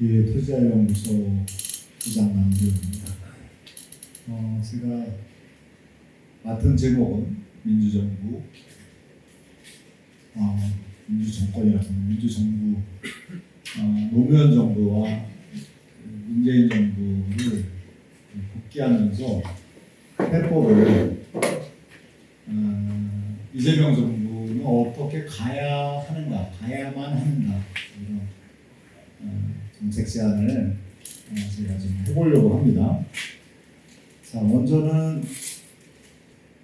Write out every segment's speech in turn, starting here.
예, 토지자연구소 부장 남규입니다. 제가 맡은 제목은 민주정부, 민주정권이라서 민주정부, 노무현 정부와 문재인 정부를 복귀하면서 해법을 이재명 정부는 어떻게 가야 하는가, 가야만 하는가 이런 정책 제안을 제가 좀 해보려고 합니다. 자, 먼저는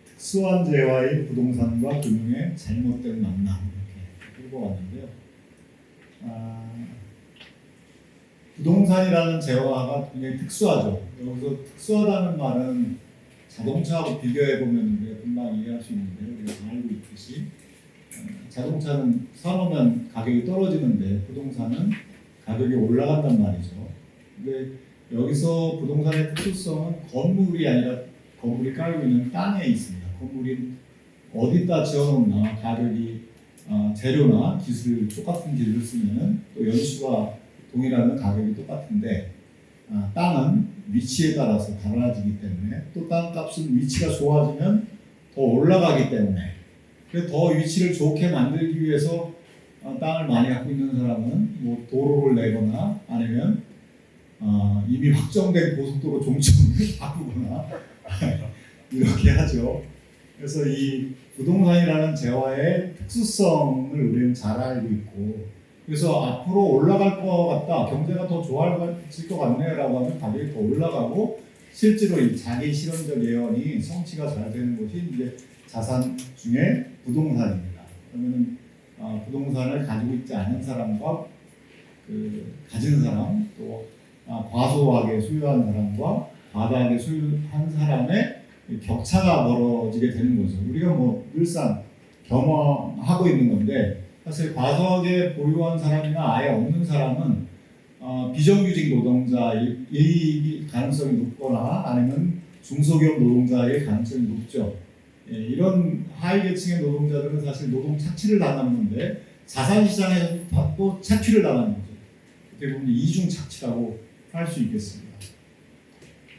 특수한 재화의 부동산과 금융의 잘못된 만남 이렇게 읽어봤는데요. 부동산이라는 재화가 굉장히 특수하죠. 여기서 특수하다는 말은 자동차하고 비교해 보면 우리가 금방 이해할 수 있는데요. 우리가 다 알고 있듯이 자동차는 사놓으면 가격이 떨어지는데 부동산은 가격이 올라간단 말이죠. 근데 여기서 부동산의 특수성은 건물이 아니라 건물이 깔고 있는 땅에 있습니다. 건물이 어디다 지어놓나 가격이 재료나 기술 똑같은 기술을 쓰면 또 연수가 동일하면 가격이 똑같은데 땅은 위치에 따라서 달라지기 때문에 또 땅값은 위치가 좋아지면 더 올라가기 때문에 그래서 더 위치를 좋게 만들기 위해서 땅을 많이 갖고 있는 사람은 뭐 도로를 내거나 아니면 이미 확정된 고속도로 종점을 바꾸거나 이렇게 하죠. 그래서 이 부동산이라는 재화의 특수성을 우리는 잘 알고 있고 그래서 앞으로 올라갈 것 같다, 경제가 더 좋아질 것 같네라고 하면 가격이 더 올라가고 실제로 이 자기 실현적 예언이 성취가 잘 되는 것이 이제 자산 중에 부동산입니다. 그러면 부동산을 가지고 있지 않은 사람과 가진 사람 또 과소하게 소유한 사람과 과다하게 소유한 사람의 격차가 벌어지게 되는 거죠. 우리가 뭐 늘상 경험하고 있는 건데 사실 과소하게 보유한 사람이나 아예 없는 사람은 비정규직 노동자의 가능성이 높거나 아니면 중소기업 노동자의 가능성이 높죠. 예, 이런 하위 계층의 노동자들은 사실 노동 착취를 당하는데 자산시장에서 또 착취를 당하는 거죠. 어떻게 보면 이중 착취라고 할 수 있겠습니다.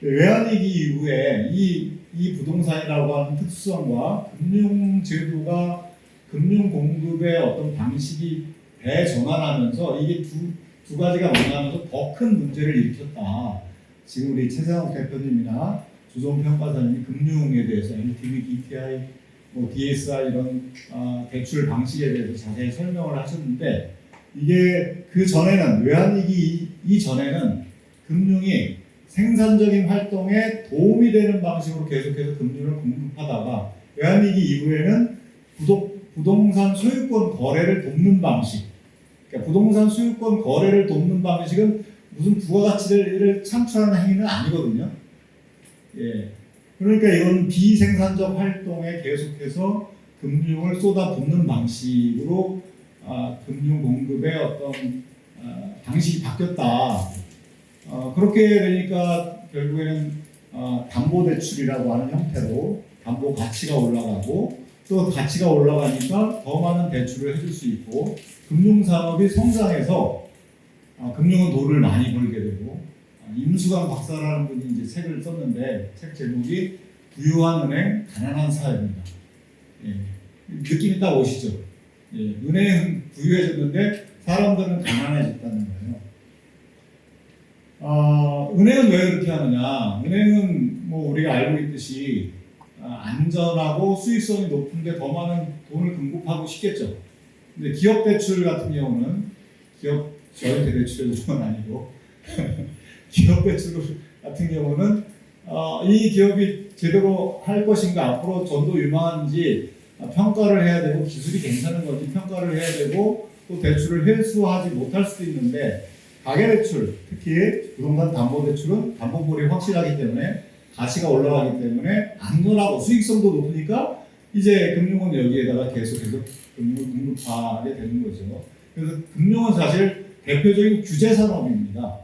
외환위기 이후에 이 부동산이라고 하는 특수성과 금융제도가 금융 공급의 어떤 방식이 대전환하면서 이게 두 가지가 만나면서 더 큰 문제를 일으켰다. 지금 우리 최상욱 대표님이나 조정 평가사님이 금융에 대해서 LTV, DTI, DSR 이런 대출 방식에 대해서 자세히 설명을 하셨는데 이게 그 전에는 외환위기 이전에는 금융이 생산적인 활동에 도움이 되는 방식으로 계속해서 금융을 공급하다가 외환위기 이후에는 부동산 소유권 거래를 돕는 방식, 그러니까 부동산 소유권 거래를 돕는 방식은 무슨 부가가치를 창출하는 행위는 아니거든요. 예, 그러니까 이건 비생산적 활동에 계속해서 금융을 쏟아붓는 방식으로 금융 공급의 어떤 방식이 바뀌었다. 그렇게 되니까 결국에는 담보대출이라고 하는 형태로 담보 가치가 올라가고 또 가치가 올라가니까 더 많은 대출을 해줄 수 있고 금융산업이 성장해서 금융은 돈을 많이 벌게 되고 임수강 박사라는 분이 이제 책을 썼는데 책 제목이 부유한 은행, 가난한 사회입니다. 예, 느낌이 딱 오시죠? 예, 은행은 부유해졌는데 사람들은 가난해졌다는 거예요. 은행은 왜 그렇게 하느냐? 은행은 뭐 우리가 알고 있듯이 안전하고 수익성이 높은데 더 많은 돈을 공급하고 싶겠죠. 근데 기업 대출 같은 경우는 저한테 대출해준 건 아니고 기업 대출 같은 경우는 이 기업이 제대로 할 것인가 앞으로 전도 유망한지 평가를 해야 되고 기술이 괜찮은 건지 평가를 해야 되고 또 대출을 회수하지 못할 수도 있는데 가계대출, 특히 부동산 담보대출은 담보물이 확실하기 때문에 가치가 올라가기 때문에 안전하고 수익성도 높으니까 이제 금융은 여기에다가 계속해서 금융을 공급하게 되는 거죠. 그래서 금융은 사실 대표적인 규제산업입니다.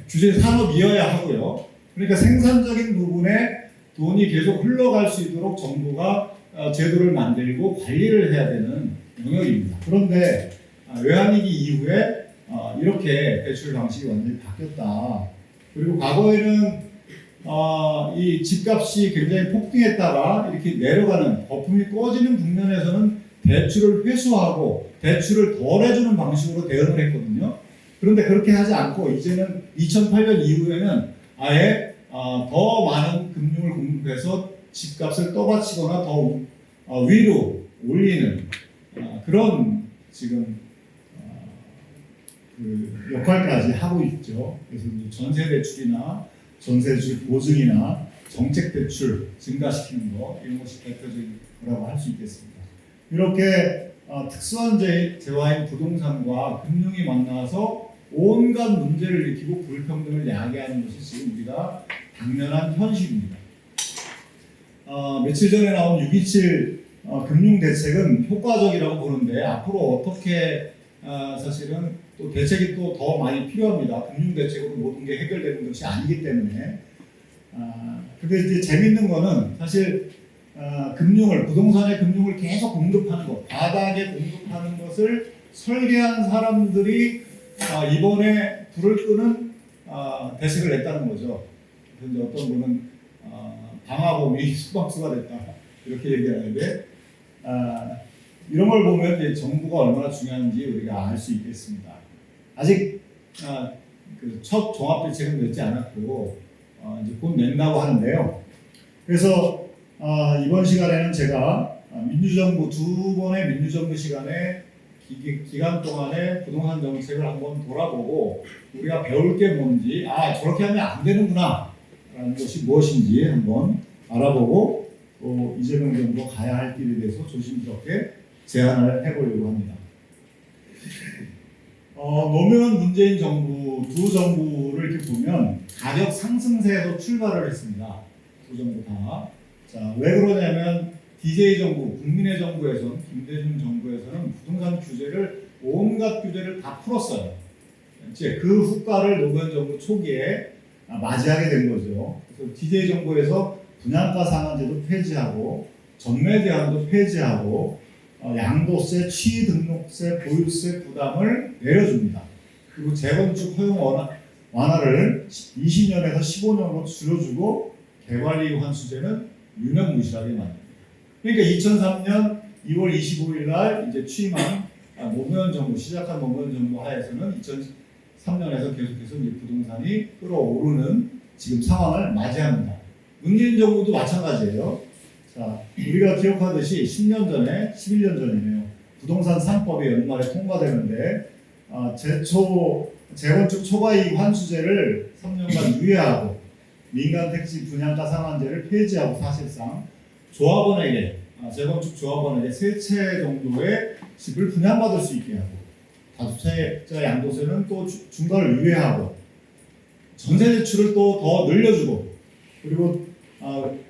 규제산업이어야 하고요. 그러니까 생산적인 부분에 돈이 계속 흘러갈 수 있도록 정부가 제도를 만들고 관리를 해야 되는 영역입니다. 그런데 외환위기 이후에 이렇게 대출 방식이 완전히 바뀌었다. 그리고 과거에는 이 집값이 굉장히 폭등했다가 이렇게 내려가는 거품이 꺼지는 국면에서는 대출을 회수하고 대출을 덜해주는 방식으로 대응을 했거든요. 그런데 그렇게 하지 않고 이제는 2008년 이후에는 아예 더 많은 금융을 공급해서 집값을 떠받치거나 더 위로 올리는 그런 지금 그 역할까지 하고 있죠. 그래서 이제 전세 대출이나 전세 대출 보증이나 정책 대출 증가시키는 거 이런 것이 대표적인 거라고 할 수 있겠습니다. 이렇게 특수한 재화인 부동산과 금융이 만나서 온갖 문제를 일으키고 불평등을 야기하는 것이 지금 우리가 당면한 현실입니다. 며칠 전에 나온 6.27 금융 대책은 효과적이라고 보는데 앞으로 어떻게 사실은 또 대책이 또 더 많이 필요합니다. 금융 대책으로 모든 게 해결되는 것이 아니기 때문에. 근데 이제 재밌는 거는 사실 부동산의 금융을 계속 공급하는 것, 바닥에 공급하는 것을 설계한 사람들이 이번에 불을 끄는 대책을 냈다는 거죠. 그런데 어떤 분은 방화범이 수박수가 됐다 이렇게 얘기하는데 이런 걸 보면 이제 정부가 얼마나 중요한지 우리가 알 수 있겠습니다. 아직 그 첫 종합 대책은 냈지 않았고 이제 곧 낸다고 하는데요. 그래서 이번 시간에는 제가 민주정부 두 번의 민주정부 시간에 기간 동안에 부동산 정책을 한번 돌아보고 우리가 배울 게 뭔지 저렇게 하면 안 되는구나 라는 것이 무엇인지 한번 알아보고 또 이재명 정부 가야 할 길에 대해서 조심스럽게 제안을 해보려고 합니다. 노무현 문재인 정부 두 정부를 이렇게 보면 가격 상승세에서 출발을 했습니다. 두 정부 다. 자, 왜 그러냐면 DJ 정부, 국민의 정부에서는 김대중 정부에서는 부동산 규제를 온갖 규제를 다 풀었어요. 이제 그 후과를 노무현 정부 초기에 맞이하게 된 거죠. 그래서 DJ 정부에서 분양가 상한제도 폐지하고 전매 제한도 폐지하고 양도세, 취등록세, 보유세 부담을 내려줍니다. 그리고 재건축 허용 완화를 20년에서 15년으로 줄여주고 개발이익 환수제는 유명무실하게 만듭니다. 그러니까 2003년 2월 25일 날 이제 취임한 노무현 정부 시작한 노무현 정부 하에서는 2003년에서 계속해서 이제 부동산이 끌어오르는 지금 상황을 맞이합니다. 문재인 정부도 마찬가지예요. 자, 우리가 기억하듯이 10년 전에, 11년 전이네요. 부동산 3법이 연말에 통과되는데 재건축 초과이익 환수제를 3년간 유예하고 민간 택지 분양가 상한제를 폐지하고 사실상 조합원에게 재건축 조합원에게 세 채 정도의 집을 분양받을 수 있게 하고 다주택자 양도세는 또 중과를 유예하고 전세 대출을 또 더 늘려주고 그리고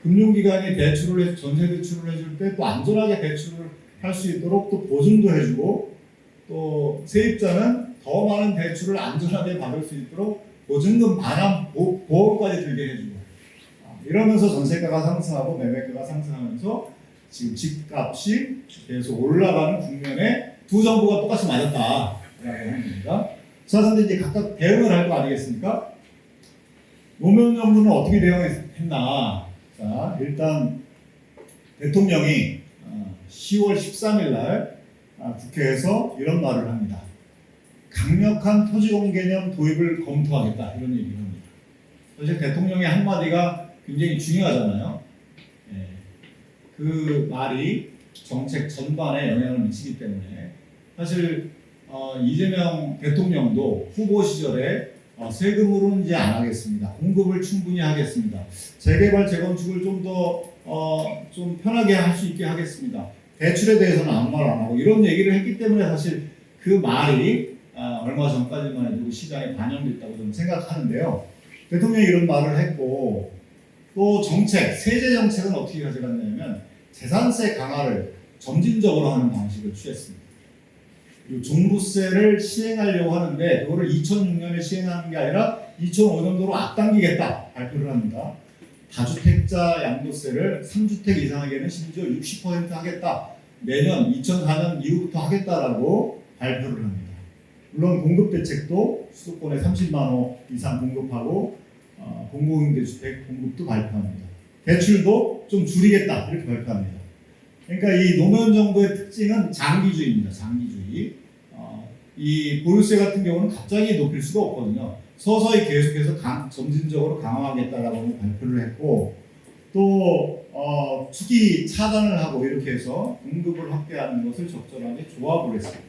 금융기관이 전세 대출을 해줄 때 또 안전하게 대출을 할 수 있도록 또 보증도 해주고 또 세입자는 더 많은 대출을 안전하게 받을 수 있도록 보증금 반환 보험까지 들게 해주고 이러면서 전세가가 상승하고 매매가가 상승하면서 지금 집값이 계속 올라가는 국면에 두 정부가 똑같이 맞았다라고 하는 겁니다. 자, 근데 이제 각각 대응을 할 거 아니겠습니까? 노무현 정부는 어떻게 대응했나? 자, 일단 대통령이 10월 13일 날 국회에서 이런 말을 합니다. 강력한 토지공 개념 도입을 검토하겠다 이런 얘기를 합니다. 사실 대통령의 한마디가 굉장히 중요하잖아요. 그 말이 정책 전반에 영향을 미치기 때문에 사실 이재명 대통령도 후보 시절에 세금으로는 이제 안 하겠습니다. 공급을 충분히 하겠습니다. 재개발 재건축을 좀 더 좀 편하게 할 수 있게 하겠습니다. 대출에 대해서는 아무 말 안 하고 이런 얘기를 했기 때문에 사실 그 말이 얼마 전까지만 해도 시장에 반영됐다고 저는 생각하는데요. 대통령이 이런 말을 했고 또 세제 정책은 어떻게 가져갔냐면 재산세 강화를 점진적으로 하는 방식을 취했습니다. 그리고 종부세를 시행하려고 하는데 그거를 2006년에 시행하는 게 아니라 2005년도로 앞당기겠다 발표를 합니다. 다주택자 양도세를 3주택 이상에게는 심지어 60% 하겠다. 내년 2004년 이후부터 하겠다라고 발표를 합니다. 물론 공급 대책도 수도권에 30만 호 이상 공급하고 공공임대주택 공급도 발표합니다. 대출도 좀 줄이겠다 이렇게 발표합니다. 그러니까 이 노무현 정부의 특징은 장기주의입니다. 장기주의. 이 보유세 같은 경우는 갑자기 높일 수가 없거든요. 서서히 계속해서 점진적으로 강화하겠다라고 발표를 했고 또 투기 차단을 하고 이렇게 해서 공급을 확대하는 것을 적절하게 조합을 했습니다.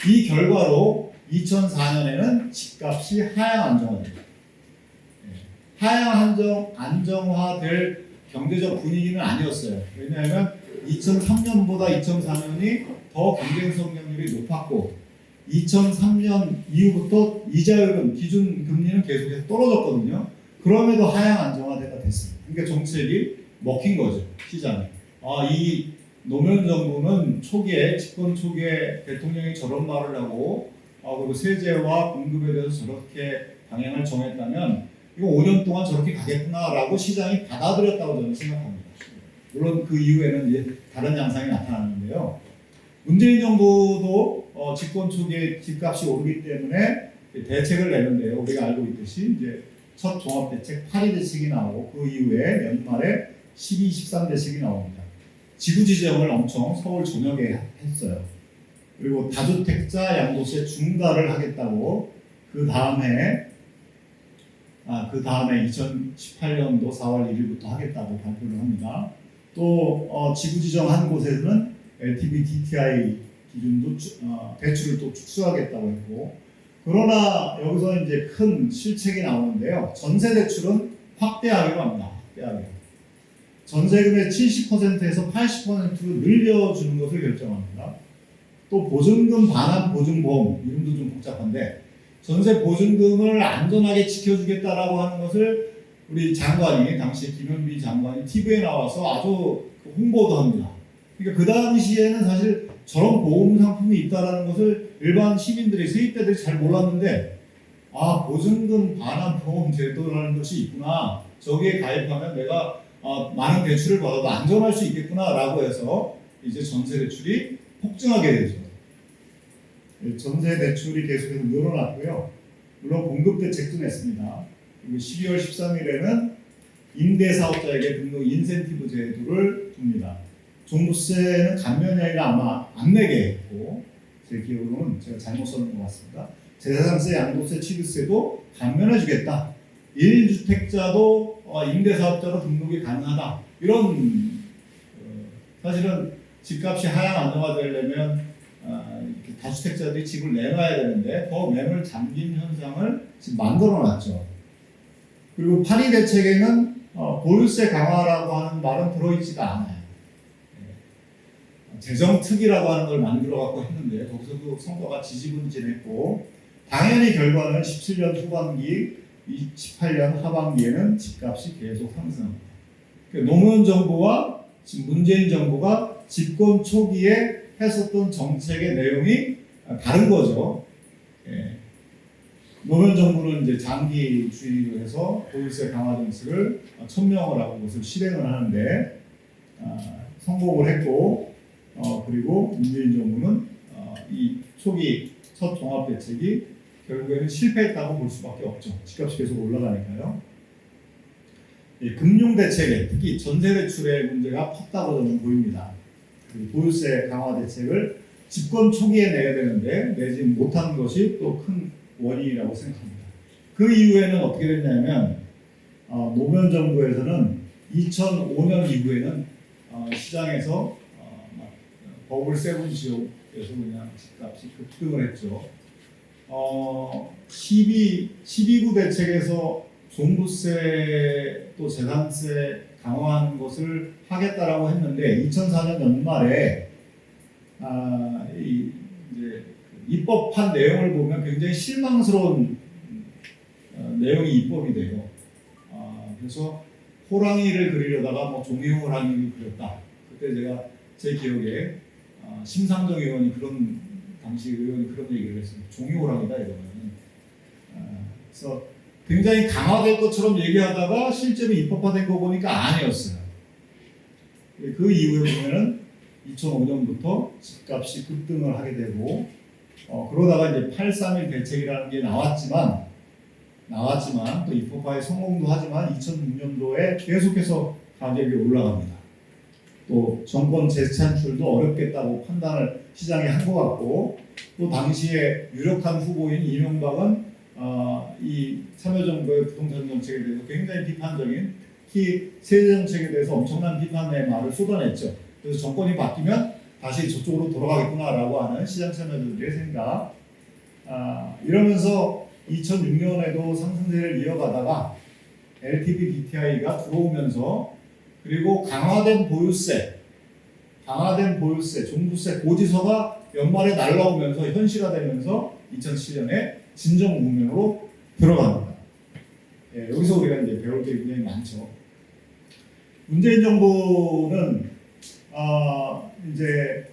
이 결과로 2004년에는 집값이 하향 안정화됩니다. 하향 안정화될 경제적 분위기는 아니었어요. 왜냐하면 2003년보다 2004년이 더 경쟁성 능률이 높았고 2003년 이후부터 이자율은 기준 금리는 계속해서 떨어졌거든요. 그럼에도 하향 안정화가 됐습니다. 그러니까 정책이 먹힌 거죠, 시장에. 이 노무현 정부는 집권 초기에 대통령이 저런 말을 하고 그리고 세제와 공급에 대해서 저렇게 방향을 정했다면 이거 5년 동안 저렇게 가겠구나라고 시장이 받아들였다고 저는 생각합니다. 물론 그 이후에는 이제 다른 양상이 나타났는데요. 문재인 정부도 집권 초기에 집값이 오르기 때문에 대책을 내는데요. 우리가 알고 있듯이 이제 첫 종합대책 8.2 대책이 나오고 그 이후에 연말에 12, 13 대책이 나옵니다. 지구지정을 엄청 서울 전역에 했어요. 그리고 다주택자 양도세 중과를 하겠다고 그 다음에 2018년도 4월 1일부터 하겠다고 발표를 합니다. 또 지구지정 한 곳에서는 LTV DTI 기준도 대출을 또 축소하겠다고 했고 그러나 여기서 이제 큰 실책이 나오는데요. 전세 대출은 확대하기로 합니다. 전세금의 70%에서 80%로 늘려주는 것을 결정합니다. 또 보증금 반환 보증보험 이름도 좀 복잡한데 전세 보증금을 안전하게 지켜주겠다라고 하는 것을 우리 장관이 당시 김현미 장관이 TV에 나와서 아주 홍보도 합니다. 그러니까 그 당시에는 사실 저런 보험 상품이 있다라는 것을 일반 시민들이 세입자들이 잘 몰랐는데 보증금 반환 보험 제도라는 것이 있구나. 저기에 가입하면 내가 많은 대출을 받아도 안전할 수 있겠구나라고 해서 이제 전세 대출이 폭증하게 되죠. 전세 대출이 계속해서 늘어났고요. 물론 공급 대책도 냈습니다. 그리고 12월 13일에는 임대사업자에게 등록 인센티브 제도를 둡니다. 종부세는 감면이 아니라 아마 안 내게 했고 제 기억으로는 제가 잘못 썼는 것 같습니다. 재산세, 양도세, 취득세도 감면해주겠다. 1주택자도 임대사업자로 등록이 가능하다. 이런 사실은 집값이 하향 안정화되려면 이렇게 다주택자들이 집을 내놔야 되는데 더 매물 잠긴 현상을 지금 만들어놨죠. 그리고 8.2 대책에는 보유세 강화라고 하는 말은 들어있지가 않아요. 재정특위라고 하는 걸 만들어 갖고 했는데 거기서도 성과가 지지분진했고 당연히 결과는 17년 후반기, 18년 하반기에는 집값이 계속 상승합니다. 그러니까 노무현 정부와 지금 문재인 정부가 집권 초기에 했었던 정책의 내용이 다른 거죠. 노무현 정부는 이제 장기주의로 해서 보유세 강화 정책을 천명을 하고 그것을 실행을 하는데 성공을 했고 그리고 문재인 정부는 이 초기 첫 종합 대책이 결국에는 실패했다고 볼 수밖에 없죠. 집값이 계속 올라가니까요. 금융 대책에 특히 전세 대출의 문제가 컸다고 저는 보입니다. 보유세 강화 대책을 집권 초기에 내야 되는데 내지 못한 것이 또 큰 원인이라고 생각합니다. 그 이후에는 어떻게 됐냐면 노무현 정부에서는 2005년 이후에는 시장에서 버블 세븐 지역에서 그냥 집값이 급등을 했죠. 12구 대책에서 종부세 또 재산세 강화하는 것을 하겠다라고 했는데 2004년 연말에 이제 입법한 내용을 보면 굉장히 실망스러운 내용이 입법이 돼요. 그래서 호랑이를 그리려다가 뭐 종이 호랑이를 그렸다. 그때 제가 제 기억에 심상정 의원이 당시 의원이 그런 얘기를 했습니다. 종이 호랑이다 이거는. 그래서 굉장히 강화될 것처럼 얘기하다가 실제로 입법화된 거 보니까 아니었어요. 그 이후에 보면은 2005년부터 집값이 급등을 하게 되고 그러다가 이제 831 대책이라는 게 나왔지만 또 입법화에 성공도 하지만 2006년도에 계속해서 가격이 올라갑니다. 또 정권 재창출도 어렵겠다고 판단을 시장이 한 것 같고, 또 당시에 유력한 후보인 이명박은 이 참여정부의 부동산 정책에 대해서 굉장히 비판적인, 특히 세제 정책에 대해서 엄청난 비판의 말을 쏟아냈죠. 그래서 정권이 바뀌면 다시 저쪽으로 돌아가겠구나라고 하는 시장 참여자들의 생각. 이러면서 2006년에도 상승세를 이어가다가 LTV DTI가 들어오면서, 그리고 강화된 보유세, 종부세 고지서가 연말에 날라오면서 현실화되면서 2007년에 진정 국면으로 들어갑니다. 여기서 우리가 이제 배울 게 굉장히 많죠. 문재인 정부는 이제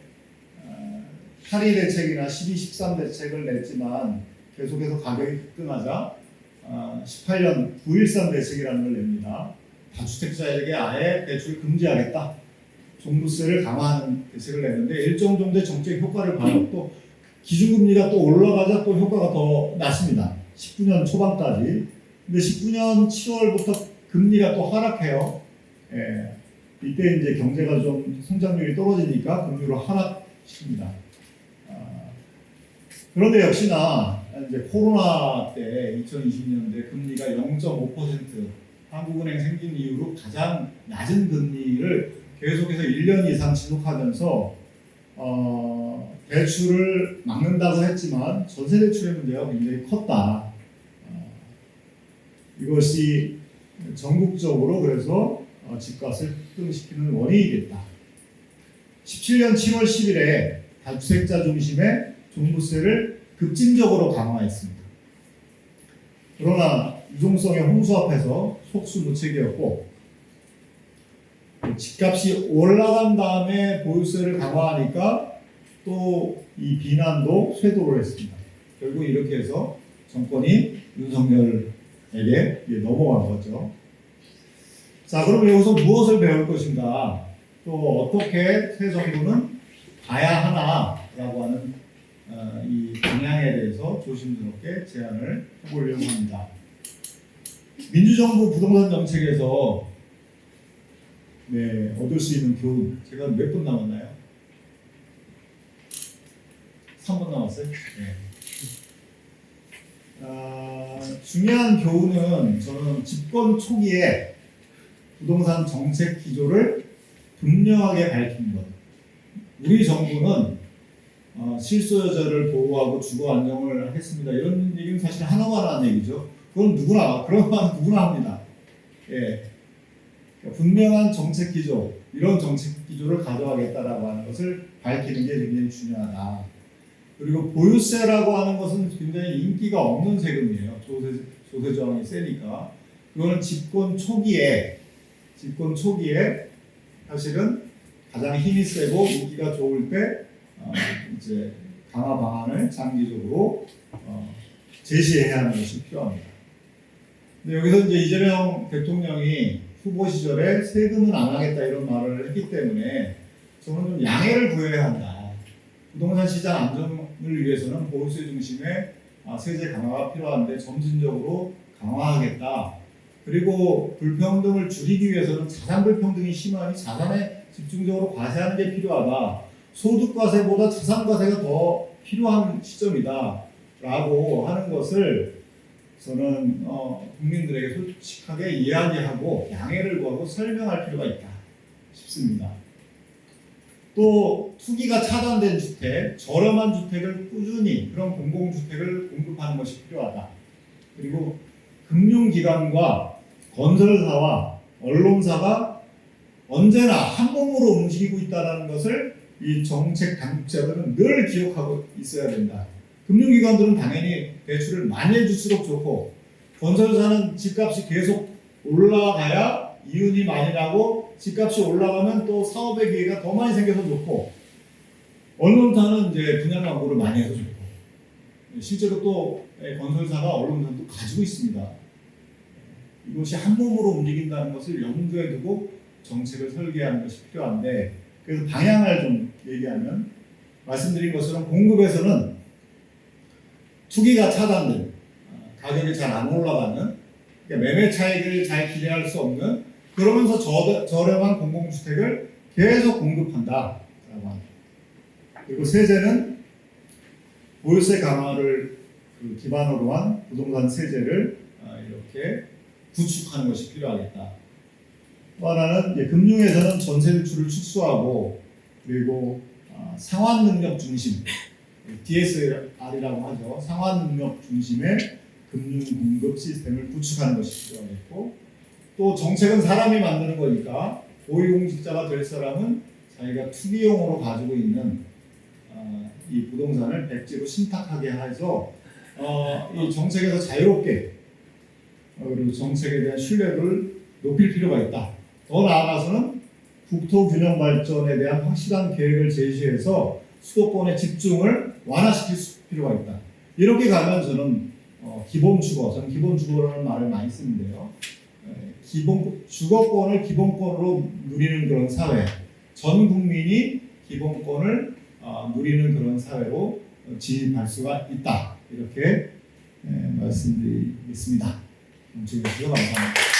8.2 대책이나 12, 13 대책을 냈지만 계속해서 가격이 급등하자 18년 9.13 대책이라는 걸 냅니다. 다주택자에게 아예 대출을 금지하겠다. 종부세를 강화하는 대책을 냈는데 일정 정도의 정책 효과를 봐요. 또 기준금리가 또 올라가자 또 효과가 더 났습니다. 19년 초반까지. 근데 19년 7월부터 금리가 또 하락해요. 이때 이제 경제가 좀 성장률이 떨어지니까 금리로 하락시킵니다. 그런데 역시나 이제 코로나 때 2020년대 금리가 0.5% 한국은행 생긴 이후로 가장 낮은 금리를 계속해서 1년 이상 지속하면서 대출을 막는다고 했지만 전세 대출의 문제가 굉장히 컸다. 이것이 전국적으로 그래서 집값을 급등시키는 원인이겠다. 17년 7월 10일에 다주택자 중심의 종부세를 급진적으로 강화했습니다. 그러나 유동성의 홍수 앞에서 속수무책이었고, 집값이 올라간 다음에 보유세를 강화하니까 또 이 비난도 쇄도를 했습니다. 결국 이렇게 해서 정권이 윤석열에게 넘어간 거죠. 자, 그럼 여기서 무엇을 배울 것인가? 또 어떻게 새 정부는 가야 하나라고 하는 이 방향에 대해서 조심스럽게 제안을 해보려고 합니다. 민주정부 부동산 정책에서 얻을 수 있는 교훈, 제가 몇 분 남았나요? 3분 남았어요? 중요한 교훈은 저는 집권 초기에 부동산 정책 기조를 분명하게 밝힌 것. 우리 정부는 실소유자를 보호하고 주거 안정을 하겠습니다. 이런 얘기는 사실 하나만 하는 얘기죠. 그건 그런 말 누구나 합니다. 분명한 정책 기조, 이런 정책 기조를 가져가겠다라고 하는 것을 밝히는 게 굉장히 중요하다. 그리고 보유세라고 하는 것은 굉장히 인기가 없는 세금이에요. 조세 저항이 세니까. 그거는 집권 초기에 사실은 가장 힘이 세고 인기가 좋을 때 이제 강화 방안을 장기적으로 제시해야 하는 것이 필요합니다. 근데 여기서 이제 이재명 대통령이 후보 시절에 세금은 안 하겠다 이런 말을 했기 때문에 저는 좀 양해를 구해야 한다. 부동산 시장 안정을 위해서는 보유세 중심의 세제 강화가 필요한데 점진적으로 강화하겠다. 그리고 불평등을 줄이기 위해서는 자산 불평등이 심하니 자산에 집중적으로 과세하는 게 필요하다. 소득 과세보다 자산 과세가 더 필요한 시점이다. 라고 하는 것을 저는 국민들에게 솔직하게 이야기하고 양해를 구하고 설명할 필요가 있다 싶습니다. 또 투기가 차단된 주택, 저렴한 주택을 꾸준히 그런 공공주택을 공급하는 것이 필요하다. 그리고 금융기관과 건설사와 언론사가 언제나 한 몸으로 움직이고 있다는 것을 이 정책 당국자들은 늘 기억하고 있어야 된다. 금융기관들은 당연히 대출을 많이 해줄수록 좋고, 건설사는 집값이 계속 올라가야 이윤이 많이 나고, 집값이 올라가면 또 사업의 기회가 더 많이 생겨서 좋고, 언론사는 이제 분양 광고를 많이 해서 좋고, 실제로 또 건설사가 언론사도 가지고 있습니다. 이것이 한 몸으로 움직인다는 것을 염두에 두고 정책을 설계하는 것이 필요한데, 그래서 방향을 좀 얘기하면, 말씀드린 것처럼 공급에서는 투기가 차단된, 가격이 잘 안 올라가는, 그러니까 매매 차익을 잘 기대할 수 없는, 그러면서 저렴한 공공주택을 계속 공급한다라고 합니다. 그리고 세제는 보유세 강화를 기반으로 한 부동산 세제를 이렇게 구축하는 것이 필요하겠다. 또 하나는 이제 금융에서는 전세 유출을 축소하고, 그리고 상환 능력 중심, DSR이라고 하죠. 상환 능력 중심의 금융 공급 시스템을 구축하는 것이 필요하겠고, 또 정책은 사람이 만드는 거니까 고위공직자가 될 사람은 자기가 투기용으로 가지고 있는 이 부동산을 백지로 신탁하게 해서 이 정책에서 자유롭게 그리고 정책에 대한 신뢰를 높일 필요가 있다. 더 나아가서는 국토 균형 발전에 대한 확실한 계획을 제시해서 수도권의 집중을 완화시킬 필요가 있다. 이렇게 가면 저는 기본 주거, 저는 기본 주거라는 말을 많이 쓰는데요. 주거권을 기본권으로 누리는 그런 사회, 전 국민이 기본권을 누리는 그런 사회로 진입할 수가 있다. 이렇게 말씀드리겠습니다. 질문 주셔서 감사합니다.